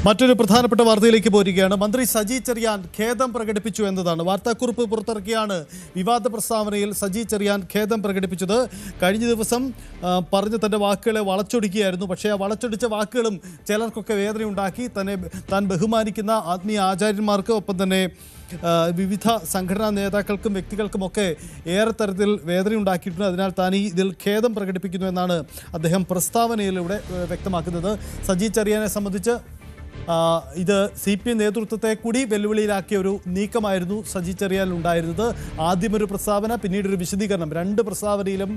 മറ്റൊരു പ്രധാനപ്പെട്ട വാർത്തയിലേക്ക് പോരുകയാണ്. മന്ത്രി സജി ചെറിയാൻ ഖേദം പ്രകടിപ്പിച്ചു എന്നതാണ്. വാർത്താക്കുറിപ്പ് പുറത്തിറക്കിയാണ് വിവാദ പ്രസ്താവനയിൽ സജി ചെറിയാൻ ഖേദം പ്രകടിപ്പിച്ചത്. കഴിഞ്ഞ ദിവസം പറഞ്ഞ തൻ്റെ വാക്കുകളെ വളച്ചൊടിക്കുകയായിരുന്നു. പക്ഷേ ആ വളച്ചൊടിച്ച വാക്കുകളും ചിലർക്കൊക്കെ വേദനയുണ്ടാക്കി. താൻ ബഹുമാനിക്കുന്ന ആത്മീയ ആചാര്യന്മാർക്ക് ഒപ്പം തന്നെ വിവിധ സംഘടനാ നേതാക്കൾക്കും വ്യക്തികൾക്കുമൊക്കെ ഏറെ തരത്തിൽ വേദനയുണ്ടാക്കിയിട്ടുണ്ട്. അതിനാൽ താൻ ഇതിൽ ഖേദം പ്രകടിപ്പിക്കുന്നു എന്നാണ് അദ്ദേഹം പ്രസ്താവനയിലൂടെ വ്യക്തമാക്കുന്നത്. സജി ചെറിയാനെ സംബന്ധിച്ച് ഇത് CPM നേതൃത്വത്തെ കൂടി വെല്ലുവിളിയിലാക്കിയ ഒരു നീക്കമായിരുന്നു സജി ചെറിയാൻ ഉണ്ടായിരുന്നത്. ആദ്യമൊരു പ്രസ്താവന, പിന്നീടൊരു വിശദീകരണം. രണ്ട് പ്രസ്താവനയിലും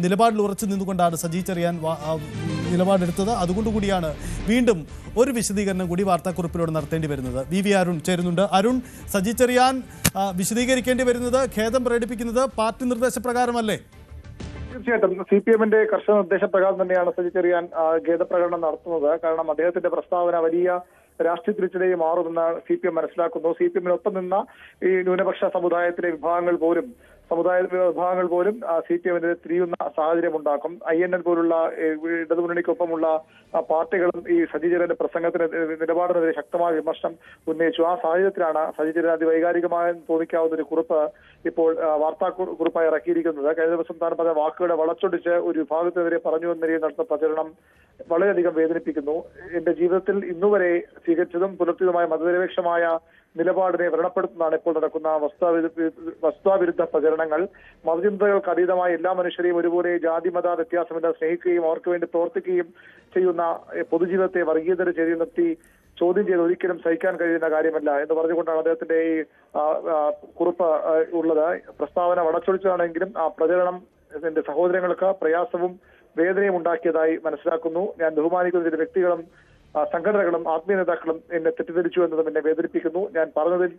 നിലപാടിൽ ഉറച്ചു നിന്നുകൊണ്ടാണ് സജി ചെറിയാൻ നിലപാടെടുത്തത്. അതുകൊണ്ടുകൂടിയാണ് വീണ്ടും ഒരു വിശദീകരണം കൂടി വാർത്താക്കുറിപ്പിലൂടെ നടത്തേണ്ടി വരുന്നത്. VV അരുൺ ചേരുന്നുണ്ട്. അരുൺ, സജി ചെറിയാൻ വിശദീകരിക്കേണ്ടി വരുന്നത്, ഖേദം പ്രകടിപ്പിക്കുന്നത് പാർട്ടി നിർദ്ദേശപ്രകാരമല്ലേ? തീർച്ചയായിട്ടും CPM-ന്റെ കർശന നിർദ്ദേശപ്രകാരം തന്നെയാണ് സജി ചെറിയാൻ ഖേദപ്രകടനം നടത്തുന്നത്. കാരണം അദ്ദേഹത്തിന്റെ പ്രസ്താവന വലിയ രാഷ്ട്രീയ തിരിച്ചടിയായി മാറുമെന്ന് CPM മനസ്സിലാക്കുന്നു. CPM-നൊപ്പം നിന്ന ഈ ന്യൂനപക്ഷ സമുദായത്തിലെ വിഭാഗങ്ങൾ പോലും CPM-നെതിരെ തിരിയുന്ന സാഹചര്യം ഉണ്ടാക്കും. INL പോലുള്ള ഇടതുമുന്നണിക്കൊപ്പമുള്ള പാർട്ടികളും ഈ സജി ചെറിയാന്റെ പ്രസംഗത്തിന് നിലപാടിനെതിരെ ശക്തമായ വിമർശനം ഉന്നയിച്ചു. ആ സാഹചര്യത്തിലാണ് സജി ചെറിയാൻ അതിവൈകാരികമായി തോന്നിക്കാവുന്ന ഒരു കുറിപ്പ് ഇപ്പോൾ വാർത്താക്കുറിപ്പായി ഇറക്കിയിരിക്കുന്നത്. കഴിഞ്ഞ ദിവസം താൻ പറഞ്ഞ വാക്കുകളെ വളച്ചൊടിച്ച് ഒരു വിഭാഗത്തിനെതിരെ പറഞ്ഞു എന്ന രീതിയിൽ നടത്തുന്ന പ്രചരണം വളരെയധികം വേദനിപ്പിക്കുന്നു. എന്റെ ജീവിതത്തിൽ ഇന്നുവരെ സ്വീകരിച്ചതും പുലർത്തിയതുമായ മതനിരപേക്ഷമായ നിലപാടിനെ വ്രണപ്പെടുത്തുന്നതാണ് ഇപ്പോൾ നടക്കുന്ന വസ്തുതാവിരുദ്ധ പ്രചരണങ്ങൾ. മതചിന്തകൾക്ക് അതീതമായ എല്ലാ മനുഷ്യരെയും ഒരുപോലെ ജാതി മത വ്യത്യാസമില്ലാതെ സ്നേഹിക്കുകയും അവർക്ക് വേണ്ടി പ്രവർത്തിക്കുകയും ചെയ്യുന്ന പൊതുജീവിതത്തെ വർഗീയതയുടെ ചേരി നിർത്തി ചോദ്യം ചെയ്ത് ഒരിക്കലും സഹിക്കാൻ കഴിയുന്ന കാര്യമല്ല എന്ന് പറഞ്ഞുകൊണ്ടാണ് അദ്ദേഹത്തിന്റെ ഈ കുറിപ്പ് ഉള്ളത്. പ്രസ്താവന വളച്ചൊടിച്ചതാണെങ്കിലും ആ പ്രചരണം എന്റെ സഹോദരങ്ങൾക്ക് പ്രയാസവും വേദനയും ഉണ്ടാക്കിയതായി മനസ്സിലാക്കുന്നു. ഞാൻ ബഹുമാനിക്കുന്ന ചില വ്യക്തികളും സംഘടനകളും ആത്മീയ നേതാക്കളും എന്നെ തെറ്റിദ്ധരിച്ചു എന്നതും എന്നെ വേദനിപ്പിക്കുന്നു. ഞാൻ പറഞ്ഞതിൽ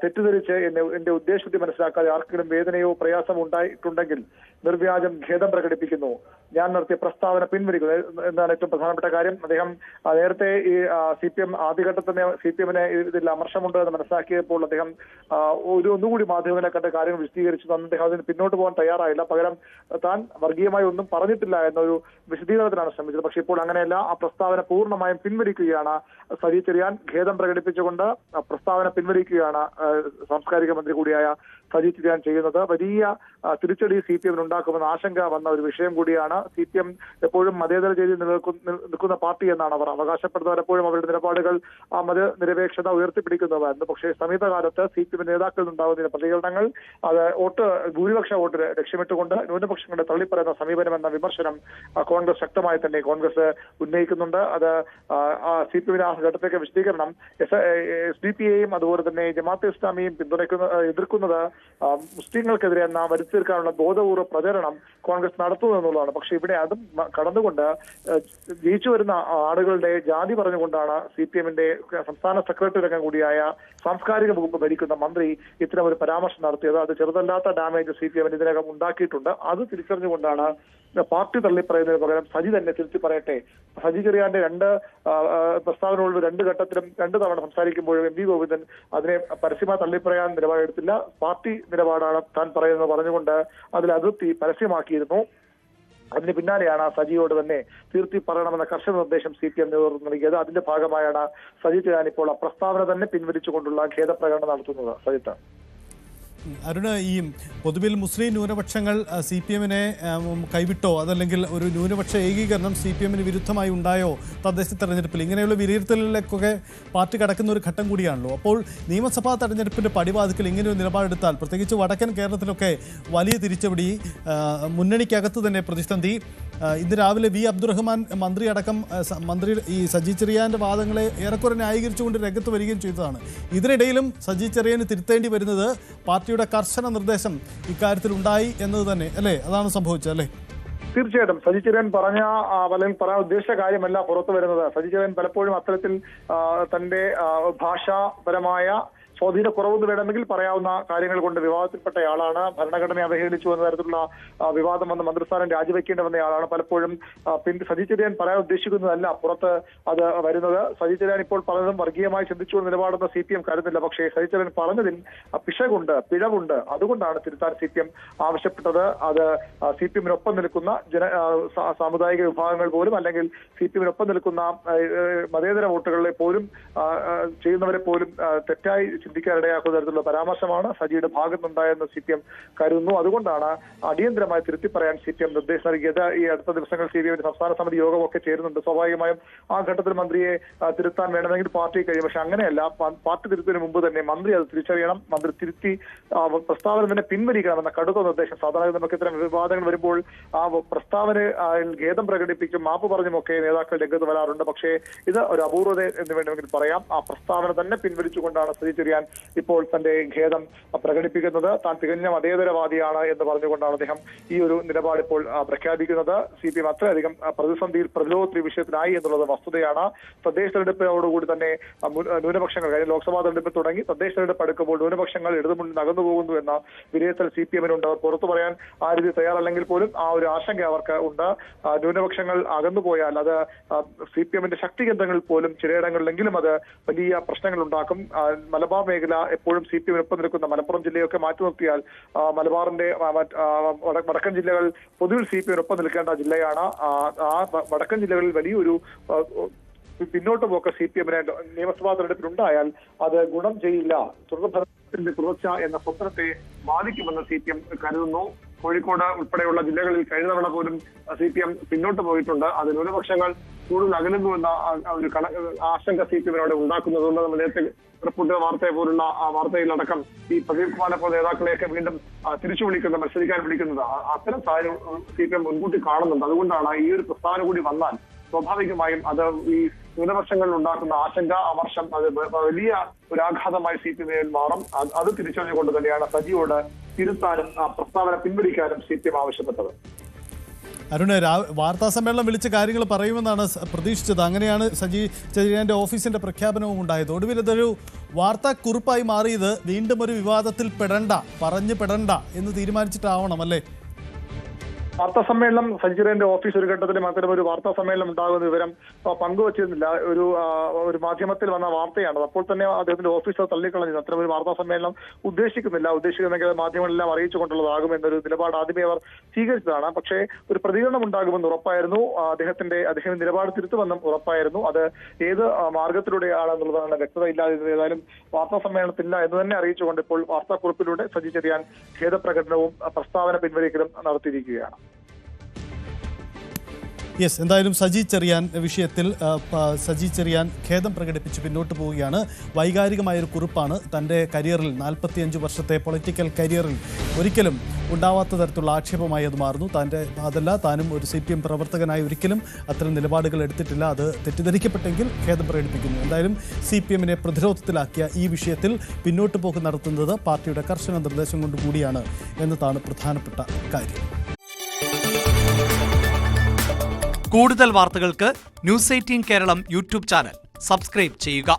തെറ്റിദ്ധരിച്ച് എന്റെ ഉദ്ദേശത്തെ മനസ്സിലാക്കാതെ ആർക്കെങ്കിലും വേദനയോ പ്രയാസമോ ഉണ്ടായിട്ടുണ്ടെങ്കിൽ നിർവ്യാജം ഖേദം പ്രകടിപ്പിക്കുന്നു. ഞാൻ നടത്തിയ പ്രസ്താവന പിൻവലിക്കുന്നു എന്നാണ് ഏറ്റവും പ്രധാനപ്പെട്ട കാര്യം. അദ്ദേഹം നേരത്തെ ഈ CPM ആദ്യഘട്ടത്തിൽ തന്നെ CPM-നെ ഇതിൽ അമർഷമുണ്ട് എന്ന് മനസ്സിലാക്കിയപ്പോൾ അദ്ദേഹം ഒന്നുകൂടി മാധ്യമങ്ങളെ കണ്ട കാര്യങ്ങൾ വിശദീകരിച്ചു. അദ്ദേഹം അതിന് പിന്നോട്ട് പോകാൻ തയ്യാറായില്ല. പകരം താൻ വർഗീയമായി ഒന്നും പറഞ്ഞിട്ടില്ല എന്നൊരു വിശദീകരണത്തിനാണ് ശ്രമിച്ചത്. പക്ഷേ ഇപ്പോൾ അങ്ങനെയല്ല. ആ പ്രസ്താവന പൂർണ്ണമായും പിൻവലിക്കുകയാണ് സജി ചെറിയാൻ. ഖേദം പ്രകടിപ്പിച്ചുകൊണ്ട് പ്രസ്താവന പിൻവലിക്കുകയാണ് സാംസ്കാരിക മന്ത്രി കൂടിയായ സജി ചെറിയാൻ ചെയ്യുന്നത്. വലിയ തിരിച്ചടി CPM-ന് ഉണ്ടാക്കുമെന്ന ആശങ്ക വന്ന ഒരു വിഷയം കൂടിയാണ്. CPM എപ്പോഴും മതേതര ചെയ്തി നിൽക്കുന്ന പാർട്ടി എന്നാണ് അവർ അവകാശപ്പെടുന്നവർ. എപ്പോഴും അവരുടെ നിലപാടുകൾ ആ മതനിരപേക്ഷത ഉയർത്തിപ്പിടിക്കുന്നതായിരുന്നു. പക്ഷേ സമീപകാലത്ത് CPM നേതാക്കളിൽ നിന്നുണ്ടാകുന്ന പ്രതികരണങ്ങൾ അത് ഭൂരിപക്ഷ വോട്ട് ലക്ഷ്യമിട്ടുകൊണ്ട് ന്യൂനപക്ഷങ്ങളെ തള്ളിപ്പറയുന്ന സമീപനമെന്ന വിമർശനം കോൺഗ്രസ് ശക്തമായി തന്നെ ഉന്നയിക്കുന്നുണ്ട്. അത് CPM-ന്റെ ആ ഘട്ടത്തേക്ക് വിശദീകരണം SDP-യെയും അതുപോലെ തന്നെ ജമാഅത്തെ ഇസ്ലാമിയെയും എതിർക്കുന്നത് മുസ്ലിങ്ങൾക്കെതിരെ വരുത്തി തീർക്കാനുള്ള ബോധപൂർവ്വ പ്രചരണം കോൺഗ്രസ് നടത്തുന്നു എന്നുള്ളതാണ്. പക്ഷെ ഇവിടെ അതും കടന്നുകൊണ്ട് ജയിച്ചു വരുന്ന ആളുകളുടെ ജാതി പറഞ്ഞുകൊണ്ടാണ് CPM-ന്റെ സംസ്ഥാന സെക്രട്ടറി രംഗം കൂടിയായ സാംസ്കാരിക വകുപ്പ് ഭരിക്കുന്ന മന്ത്രി ഇത്തരം ഒരു പരാമർശം നടത്തിയത്. അത് ചെറുതല്ലാത്ത ഡാമേജ് CPM-ന് ഇതിനകം ഉണ്ടാക്കിയിട്ടുണ്ട്. അത് തിരിച്ചറിഞ്ഞുകൊണ്ടാണ് പാർട്ടി തള്ളിപ്പറയുന്നതിന് പകരം സജി തന്നെ തിരുത്തി പറയട്ടെ. സജി ചെറിയാന്റെ രണ്ട് പ്രസ്താവനകളിലും രണ്ട് ഘട്ടത്തിലും രണ്ട് തവണ സംസാരിക്കുമ്പോഴും MV ഗോവിന്ദൻ അതിനെ പരസ്യമായി തള്ളിപ്പറയാൻ നിലപാടെടുത്തില്ല. പാർട്ടി നിലപാടാണ് താൻ പറയുന്നത് പറഞ്ഞുകൊണ്ട് അതിൽ അതിർത്തി പരസ്യമാക്കിയിരുന്നു. അതിന് പിന്നാലെയാണ് സജിയോട് തന്നെ തീർത്തി പറയണമെന്ന കർശന നിർദ്ദേശം CPM നേതൃത്വം നൽകിയത്. അതിന്റെ ഭാഗമായാണ് സജി ചെറിയാൻ ഇപ്പോൾ ആ പ്രസ്താവന തന്നെ പിൻവലിച്ചുകൊണ്ടുള്ള ഖേദപ്രകടനം നടത്തുന്നത്. സജിത്ത്, അരുണ്, ഈ പൊതുവിൽ മുസ്ലിം ന്യൂനപക്ഷങ്ങൾ CPM-നെ കൈവിട്ടോ, അതല്ലെങ്കിൽ ഒരു ന്യൂനപക്ഷ ഏകീകരണം CPM-ന് വിരുദ്ധമായി ഉണ്ടായോ തദ്ദേശ തെരഞ്ഞെടുപ്പിൽ? ഇങ്ങനെയുള്ള വിലയിരുത്തലിലേക്കൊക്കെ പാർട്ടി കടക്കുന്ന ഒരു ഘട്ടം കൂടിയാണല്ലോ. അപ്പോൾ നിയമസഭാ തെരഞ്ഞെടുപ്പിൻ്റെ പടിവാതിക്കൽ ഇങ്ങനെയൊരു നിലപാടെടുത്താൽ, പ്രത്യേകിച്ച് വടക്കൻ കേരളത്തിലൊക്കെ വലിയ തിരിച്ചടി, മുന്നണിക്കകത്ത് തന്നെ പ്രതിസന്ധി. ഇന്ന് രാവിലെ V അബ്ദുറഹ്മാൻ മന്ത്രി ഈ സജി ചെറിയാൻ്റെ വാദങ്ങളെ ഏറെക്കുറെ ന്യായീകരിച്ചുകൊണ്ട് രംഗത്ത് വരികയും ചെയ്തതാണ്. ഇതിനിടയിലും സജി ചെറിയാന് തിരുത്തേണ്ടി വരുന്നത് പാർട്ടിയുടെ കർശന നിർദ്ദേശം ഇക്കാര്യത്തിൽ ഉണ്ടായി എന്നത് തന്നെ അല്ലേ? അതാണ് സംഭവിച്ചത് അല്ലേ? തീർച്ചയായിട്ടും സജി ചെറിയാൻ പറഞ്ഞ അല്ലെങ്കിൽ പറയാൻ ഉദ്ദേശിച്ച കാര്യമല്ല പുറത്തു വരുന്നത്. സജി ചെറിയാൻ പലപ്പോഴും അത്തരത്തിൽ തന്റെ ഭാഷാപരമായ സ്വാധീനക്കുറവെന്ന് വേണമെങ്കിൽ പറയാവുന്ന കാര്യങ്ങൾ കൊണ്ട് വിവാദത്തിൽപ്പെട്ടയാളാണ്. ഭരണഘടനയെ അവഹേളിച്ചു എന്ന തരത്തിലുള്ള വിവാദം വന്ന് മന്ത്രിസ്ഥാനം രാജിവെക്കേണ്ടി വന്നയാളാണ്. പലപ്പോഴും സജി ചെറിയാൻ പറയാൻ ഉദ്ദേശിക്കുന്നതല്ല പുറത്ത് അത് വരുന്നത്. സജി ചെറിയാൻ ഇപ്പോൾ പലതും വർഗീയമായി ചിന്തിച്ചു നിലപാടെന്ന് CPM കരുതുന്നില്ല. പക്ഷേ സജി ചെറിയാൻ പറഞ്ഞതിൽ പിശകുണ്ട്, പിഴവുണ്ട്. അതുകൊണ്ടാണ് തിരുത്താൻ CPM ആവശ്യപ്പെട്ടത്. അത് CPM-നൊപ്പം നിൽക്കുന്ന സാമുദായിക വിഭാഗങ്ങൾ പോലും അല്ലെങ്കിൽ CPM-നൊപ്പം നിൽക്കുന്ന മതേതര വോട്ടുകളെ പോലും ചെയ്യുന്നവരെ പോലും തെറ്റായി ചിന്തിക്കാനിടയാക്കുന്ന തരത്തിലുള്ള പരാമർശമാണ് സജിയുടെ ഭാഗത്തുനിന്നുണ്ടായെന്ന് CPM കരുതുന്നു. അതുകൊണ്ടാണ് അടിയന്തരമായി തിരുത്തി പറയാൻ CPM നിർദ്ദേശം നൽകിയത്. ഈ അടുത്ത ദിവസങ്ങൾ CPM സംസ്ഥാന സമിതി യോഗമൊക്കെ ചേരുന്നുണ്ട്. സ്വാഭാവികമായും ആ ഘട്ടത്തിൽ മന്ത്രിയെ തിരുത്താൻ വേണമെങ്കിൽ പാർട്ടി കഴിയും. പക്ഷെ അങ്ങനെയല്ല. പാർട്ടി തിരുത്തതിന് മുമ്പ് തന്നെ മന്ത്രി അത് തിരിച്ചറിയണം. മന്ത്രി തിരുത്തി പ്രസ്താവന തന്നെ പിൻവലിക്കണമെന്ന കടുത്ത നിർദ്ദേശം. സാധാരണ നമുക്ക് ഇത്തരം വിവാദങ്ങൾ വരുമ്പോൾ ആ പ്രസ്താവന ഖേദം പ്രകടിപ്പിക്കും, മാപ്പ് പറഞ്ഞുമൊക്കെ നേതാക്കൾ രംഗത്ത് വരാറുണ്ട്. പക്ഷേ ഇത് ഒരു അപൂർവത എന്ന് വേണമെങ്കിൽ പറയാം. ആ പ്രസ്താവന തന്നെ പിൻവലിച്ചുകൊണ്ടാണ് സജി ചെറിയാൻ ഇപ്പോൾ തന്റെ ഖേദം പ്രകടിപ്പിക്കുന്നത്. താൻ തികഞ്ഞ മതേതരവാദിയാണ് എന്ന് പറഞ്ഞുകൊണ്ടാണ് അദ്ദേഹം ഈ ഒരു നിലപാട് ഇപ്പോൾ പ്രഖ്യാപിക്കുന്നത്. CPM അത്രയധികം പ്രതിരോധത്തിൽ വിഷയത്തിലായി എന്നുള്ളത് വസ്തുതയാണ്. തദ്ദേശ തെരഞ്ഞെടുപ്പിനോടുകൂടി തന്നെ ന്യൂനപക്ഷങ്ങൾ കഴിഞ്ഞ ലോക്സഭാ തെരഞ്ഞെടുപ്പിൽ തുടങ്ങി തദ്ദേശ തെരഞ്ഞെടുപ്പ് അടുക്കുമ്പോൾ ന്യൂനപക്ഷങ്ങൾ ഇടതുമുന്നിൽ അകന്നു പോകുന്നു എന്ന വിലയിരുത്തൽ CPM-നുണ്ട്. അവർ പുറത്തു പറയാൻ ആ രീതി തയ്യാറല്ലെങ്കിൽ പോലും ആ ഒരു ആശങ്ക അവർക്ക് ഉണ്ട്. ന്യൂനപക്ഷങ്ങൾ അകന്നുപോയാൽ അത് CPM-ന്റെ ശക്തി കേന്ദ്രങ്ങളിൽ പോലും ചിലയിടങ്ങളിലെങ്കിലും അത് വലിയ പ്രശ്നങ്ങൾ ഉണ്ടാക്കും. മലബാർ മേഖല എപ്പോഴും CPM-നൊപ്പം നിൽക്കുന്ന മലപ്പുറം ജില്ലയൊക്കെ മാറ്റി നിർത്തിയാൽ മലബാറിന്റെ വടക്കൻ ജില്ലകൾ പൊതുവിൽ CPM-നൊപ്പം നിൽക്കേണ്ട ജില്ലയാണ്. ആ വടക്കൻ ജില്ലകളിൽ വലിയൊരു പിന്നോട്ട് പോക്ക് CPM-ന് നിയമസഭാ തെരഞ്ഞെടുപ്പിലുണ്ടായാൽ അത് ഗുണം ചെയ്യില്ല. തുടർഭരണത്തിന്റെ തുടർച്ച എന്ന സ്വപ്നത്തെ ബാധിക്കുമെന്ന് CPM കരുതുന്നു. കോഴിക്കോട് ഉൾപ്പെടെയുള്ള ജില്ലകളിൽ കഴിഞ്ഞ തവണ പോലും CPM പിന്നോട്ട് പോയിട്ടുണ്ട്. അത് ന്യൂനപക്ഷങ്ങൾ കൂടുതൽ അകലുന്നു എന്ന ഒരു ആശങ്ക CPM-നോട് ഉണ്ടാക്കുന്നതുകൊണ്ട് നമ്മൾ നേരത്തെ റിപ്പോർട്ട് വാർത്തയെ പോലുള്ള വാർത്തയിലടക്കം ഈ പ്രദീപ് കുമാറിനെ പോലെ നേതാക്കളെയൊക്കെ വീണ്ടും തിരിച്ചു വിളിക്കുന്നത്, മത്സരിക്കാൻ വിളിക്കുന്നത്, അത്തരം സാഹചര്യം CPM മുൻകൂട്ടി കാണുന്നുണ്ട്. അതുകൊണ്ടാണ് ഈ ഒരു പ്രസ്താവന കൂടി വന്നാൽ സ്വാഭാവികമായും അത് ഈ ന്യൂനപക്ഷങ്ങളിൽ ഉണ്ടാക്കുന്ന ആശങ്ക, അമർഷം അത് വലിയ ഒരു ആഘാതമായി CPM മാറും. അത് തിരിച്ചറിഞ്ഞുകൊണ്ട് തന്നെയാണ് സജിയോട് തിരുത്താനും പ്രസ്താവന പിൻവലിക്കാനും CPM ആവശ്യപ്പെട്ടത്. അരുണ്, വാർത്താ സമ്മേളനം വിളിച്ച് കാര്യങ്ങൾ പറയുമെന്നാണ് പ്രതീക്ഷിച്ചത്. അങ്ങനെയാണ് സജി ചെറിയാന്റെ ഓഫീസിന്റെ പ്രഖ്യാപനവും ഉണ്ടായത്. ഒടുവിൽ ഇതൊരു വാർത്താക്കുറിപ്പായി മാറിയത് വീണ്ടും ഒരു വിവാദത്തിൽ പെടണ്ട എന്ന് തീരുമാനിച്ചിട്ടാവണം അല്ലേ? വാർത്താ സമ്മേളനം സജി ചെറിയാന്റെ ഓഫീസ് ഒരു ഘട്ടത്തിലും അത്തരം ഒരു വാർത്താ സമ്മേളനം ഉണ്ടാകുന്ന വിവരം പങ്കുവച്ചിരുന്നില്ല. ഒരു മാധ്യമത്തിൽ വന്ന വാർത്തയാണ്. അപ്പോൾ തന്നെ അദ്ദേഹത്തിന്റെ ഓഫീസർ തള്ളിക്കളഞ്ഞു. അത്തരം ഒരു വാർത്താ സമ്മേളനം ഉദ്ദേശിക്കുന്നെങ്കിൽ മാധ്യമങ്ങളെല്ലാം അറിയിച്ചുകൊണ്ടുള്ളതാകും എന്നൊരു നിലപാട് ആദ്യമേ അവർ സ്വീകരിച്ചതാണ്. പക്ഷേ ഒരു പ്രതികരണം ഉണ്ടാകുമെന്ന് ഉറപ്പായിരുന്നു. അദ്ദേഹം നിലപാട് തിരുത്തുമെന്നും ഉറപ്പായിരുന്നു. അത് ഏത് മാർഗത്തിലൂടെയാണെന്നുള്ളതാണ് വ്യക്തത ഇല്ലാതിരുന്നത്. ഏതായാലും വാർത്താ സമ്മേളനത്തില്ല എന്ന് തന്നെ അറിയിച്ചുകൊണ്ട് ഇപ്പോൾ വാർത്താക്കുറിപ്പിലൂടെ സജി ചെറിയാൻ ഖേദപ്രകടനവും പ്രസ്താവന പിൻവലിക്കലും നടത്തിയിരിക്കുകയാണ്. യെസ്, എന്തായാലും സജി ചെറിയാൻ വിഷയത്തിൽ സജി ചെറിയാൻ ഖേദം പ്രകടിപ്പിച്ച് പിന്നോട്ട് പോവുകയാണ്. വൈകാരികമായൊരു കുറിപ്പാണ്. തൻ്റെ കരിയറിൽ 45 വർഷത്തെ പൊളിറ്റിക്കൽ കരിയറിൽ ഒരിക്കലും ഉണ്ടാവാത്ത തരത്തിലുള്ള ആക്ഷേപമായി അത് മാറുന്നു. താനും ഒരു CPM പ്രവർത്തകനായി ഒരിക്കലും അത്തരം നിലപാടുകൾ എടുത്തിട്ടില്ല. അത് തെറ്റിദ്ധരിക്കപ്പെട്ടെങ്കിൽ ഖേദം പ്രകടിപ്പിക്കുന്നു. എന്തായാലും CPM-നെ പ്രതിരോധത്തിലാക്കിയ ഈ വിഷയത്തിൽ പിന്നോട്ട് പോക്ക് നടത്തുന്നത് പാർട്ടിയുടെ കർശന നിർദ്ദേശം കൊണ്ടുകൂടിയാണ് എന്നതാണ് പ്രധാനപ്പെട്ട കാര്യം. കൂടുതൽ വാർത്തകൾക്ക് News 18 Keralam YouTube channel subscribe ചെയ്യുക.